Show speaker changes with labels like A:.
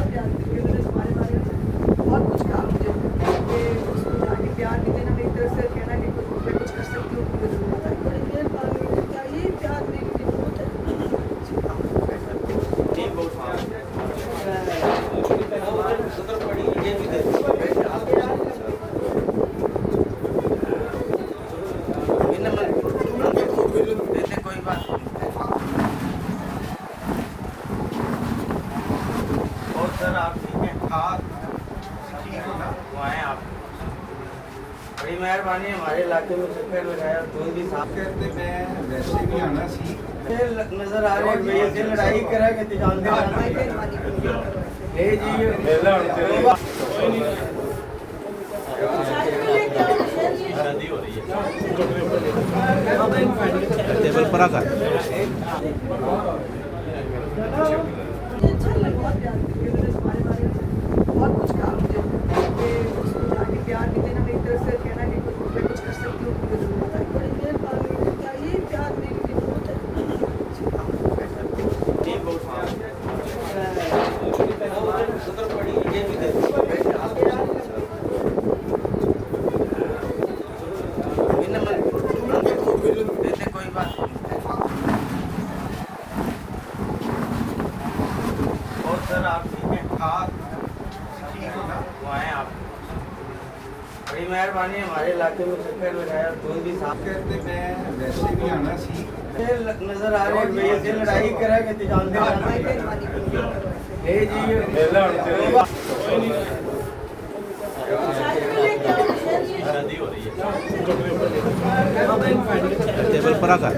A: बहुत प्यार करती है, उन्होंने हमारे बारे में बहुत कुछ कहा मुझे कि उसको जाके प्यार भी देना, मेरी तरफ से कहना कि मैं कुछ कर सकती हूँ, मुझे ज़रूरत है। बड़ी मेहरबानी, क्या ये प्यार मेरी ज़रूरत है।
B: कोई बात और सर आप ठीक हैं? हाँ ठीक हो ना, वो आए आप, बड़ी मेहरबानी हमारे इलाके में चक्कर लगाया, दूध भी साफ
C: कहते मैं वैसे भी आना सी
B: नजर आ रहे हैं भैया से लड़ाई करा के जानते ले
D: शादी हो रही है, टेबल पर आकर
A: अच्छा लगा, बहुत प्यार करती है, उन्होंने हमारे बारे में बहुत कुछ कहा मुझे कि उसको जाके प्यार भी देना, मेरी तरफ से कहना कि मैं कुछ कर सकती हूँ, मुझे ज़रूरत है। बड़ी मेहरबानी, क्या ये प्यार मेरी ज़रूरत है।
B: कोई बात और सर आप ठीक हैं?
C: हाँ ठीक हो ना,
B: वो आए आप, बड़ी मेहरबानी हमारे इलाके में चक्कर लगाया, दूध भी साफ
C: कहते मैं वैसे भी आना सी
B: नजर आ रहे हैं भैया से लड़ाई करा के जानते
D: शादी हो रही है, टेबल पर आकर